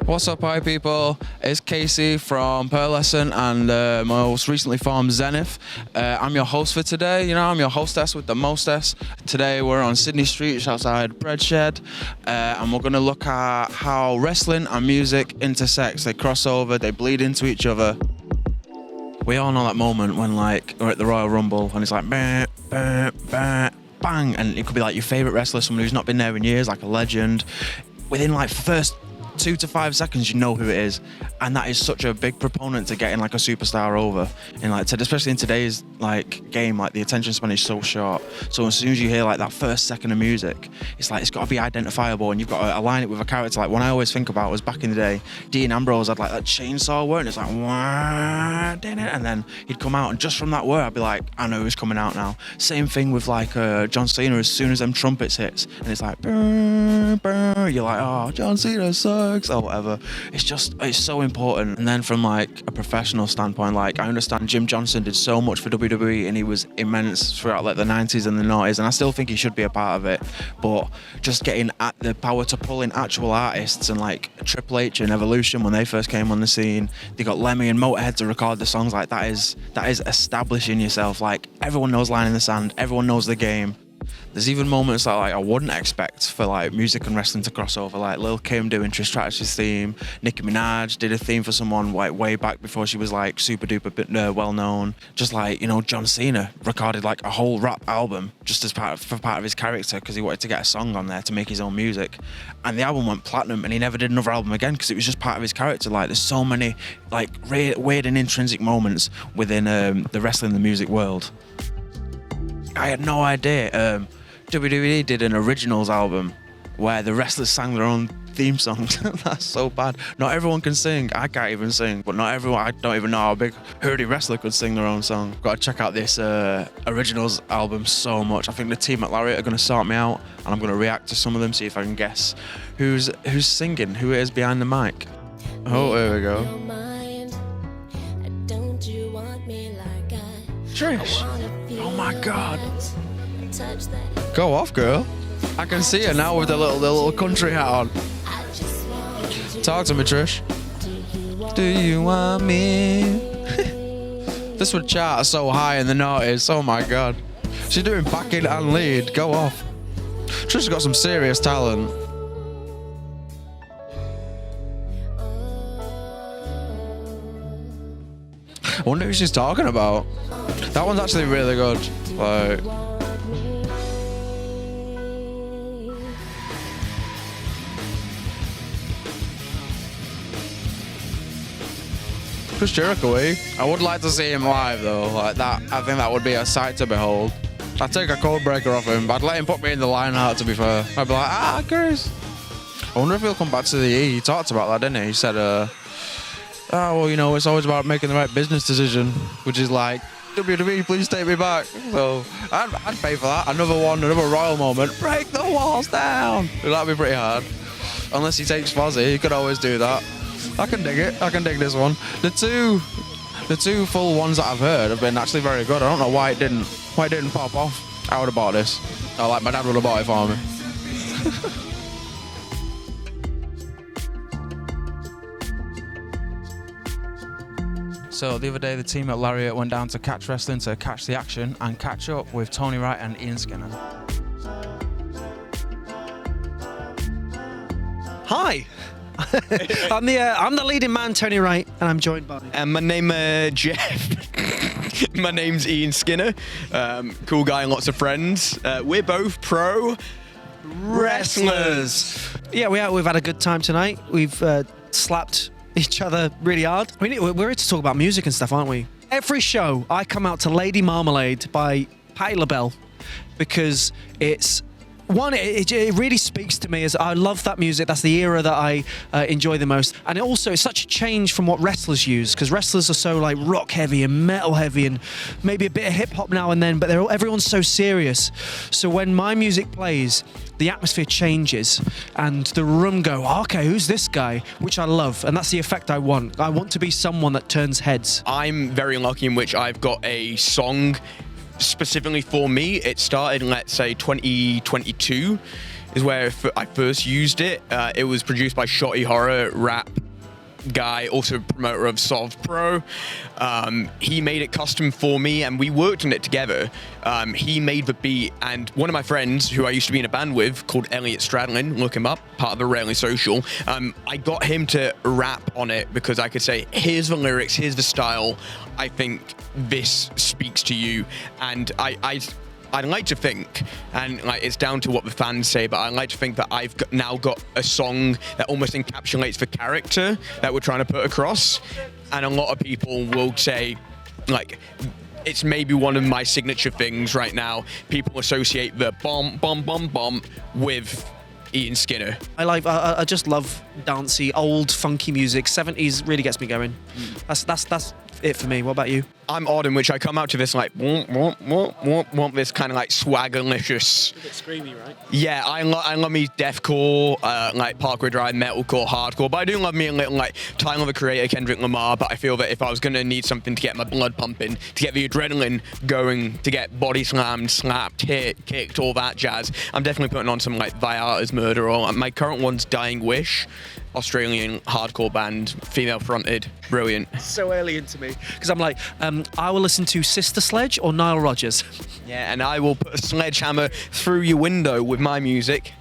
What's up, hi people? It's Kasey from Pearlescent and most recently formed Xenith. I'm your host for today. You know, I'm your hostess with the mostess. Today we're on Sydney Street, just outside Breadshed, and we're gonna look at how wrestling and music intersects. They cross over, they bleed into each other. We all know that moment when, like, we're at the Royal Rumble and it's like bah, bah, bah, bang, and it could be like your favorite wrestler, someone who's not been there in years, like a legend. Within like first 2 to 5 seconds, you know who it is, and that is such a big proponent to getting like a superstar over. And like, especially in today's like game, like the attention span is so short. So as soon as you hear like that first second of music, it's like it's got to be identifiable, and you've got to align it with a character. Like one I always think about was back in the day, Dean Ambrose had like that chainsaw word, and it's like wah, and then he'd come out, and just from that word, I'd be like, I know who's coming out now. Same thing with like John Cena. As soon as them trumpets hits, and it's like brr, brr, you're like, oh, John Cena sucks or whatever. It's so important. And then from like a professional standpoint, like I understand Jim Johnson did so much for WWE and he was immense throughout like the 90s and the 90s, and I still think he should be a part of it, but just getting at the power to pull in actual artists, and like Triple H and Evolution when they first came on the scene, they got Lemmy and Motorhead to record the songs. Like that is establishing yourself. Like everyone knows Line in the Sand, everyone knows the game. There's even moments that like I wouldn't expect for like music and wrestling to cross over, like Lil Kim doing Trish Stratus's theme, Nicki Minaj did a theme for someone like way back before she was like super duper well known. Just like, you know, John Cena recorded like a whole rap album just as part of his character because he wanted to get a song on there to make his own music, and the album went platinum and he never did another album again because it was just part of his character. Like there's so many like weird and intrinsic moments within the wrestling and the music world. I had no idea. WWE did an originals album where the wrestlers sang their own theme songs. That's so bad. Not everyone can sing. I can't even sing, but not everyone. I don't even know how big Hurdy wrestler could sing their own song. Got to check out this originals album so much. I think the team at Lariat are going to sort me out, and I'm going to react to some of them, see if I can guess who's singing, who it is behind the mic. Oh, here we go. Trish. Oh my God. Go off, girl. I can see her now with the little country hat on. Talk to me, Trish. Do you want me? This would chart so high in the noughties. Oh my God. She's doing backing and lead. Go off. Trish's got some serious talent. I wonder who she's talking about. That one's actually really good. Like, Chris Jericho, eh? I would like to see him live though. Like that, I think that would be a sight to behold. I'd take a code breaker off him, but I'd let him put me in the line out, to be fair. I'd be like, Chris. I wonder if he'll come back to the E. He talked about that, didn't he? He said, oh, well, you know, it's always about making the right business decision, which is like, WWE, please take me back. So I'd pay for that. Another Royal moment. Break the walls down. That'd be pretty hard. Unless he takes Fozzy, he could always do that. I can dig it. I can dig this one. The two full ones that I've heard have been actually very good. I don't know why it didn't pop off. I would have bought this. Oh, like my dad would have bought it for me. So the other day, the team at Lariat went down to Catch Wrestling to catch the action and catch up with Tony Wright and Ian Skinner. Hi. I'm the leading man, Tony Wright, and I'm joined by... my name Jeff. My name's Ian Skinner. Cool guy and lots of friends. We're both pro wrestlers. Yeah, we've had a good time tonight. We've slapped each other really hard. I mean, we're here to talk about music and stuff, aren't we? Every show, I come out to Lady Marmalade by Patti LaBelle because it's... One, it really speaks to me, as I love that music. That's the era that I enjoy the most. And it's such a change from what wrestlers use, because wrestlers are so like rock heavy and metal heavy and maybe a bit of hip hop now and then, but everyone's so serious. So when my music plays, the atmosphere changes and the room go, oh, okay, who's this guy? Which I love, and that's the effect I want. I want to be someone that turns heads. I'm very lucky in which I've got a song specifically for me. It started in, let's say, 2022. is where I first used it. It was produced by Shotty Horror, rap guy, also promoter of Sov Pro. He made it custom for me and we worked on it together. He made the beat, and one of my friends who I used to be in a band with called Elliot Stradlin, look him up, part of the Rarely Social, I got him to rap on it because I could say, here's the lyrics, here's the style, I think this speaks to you. And I'd like to think, and like it's down to what the fans say, but I like to think that I've now got a song that almost encapsulates the character that we're trying to put across. And a lot of people will say, like, it's maybe one of my signature things right now. People associate the bomb, bomb, bomb, bomb with Ian Skinner. I just love dancey, old, funky music. 70s really gets me going. That's it for me. What about you? I'm odd in which I come out to this like this kind of like swaggerlicious. A bit screamy, right? Yeah, I love me deathcore, like Parkway Drive, metalcore, hardcore. But I do love me a little like Tyler the Creator, Kendrick Lamar. But I feel that if I was gonna need something to get my blood pumping, to get the adrenaline going, to get body slammed, slapped, hit, kicked, all that jazz, I'm definitely putting on some like Viata's Murder, or my current one's Dying Wish. Australian hardcore band, female fronted, brilliant. So alien to me, because I'm like, I will listen to Sister Sledge or Nile Rodgers. Yeah, and I will put a sledgehammer through your window with my music.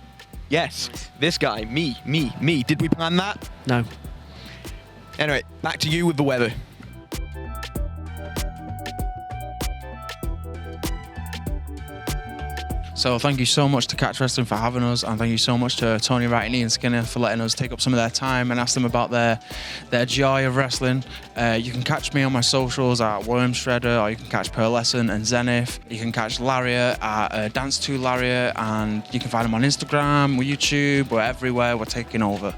Yes, this guy, me. Did we plan that? No. Anyway, back to you with the weather. So thank you so much to Catch Wrestling for having us, and thank you so much to Tony Wright and Ian Skinner for letting us take up some of their time and ask them about their joy of wrestling. You can catch me on my socials at Worm Shredder, or you can catch Pearlescent and Xenith. You can catch Lariat at Dance to Lariat, and you can find them on Instagram, YouTube. We're everywhere. We're taking over.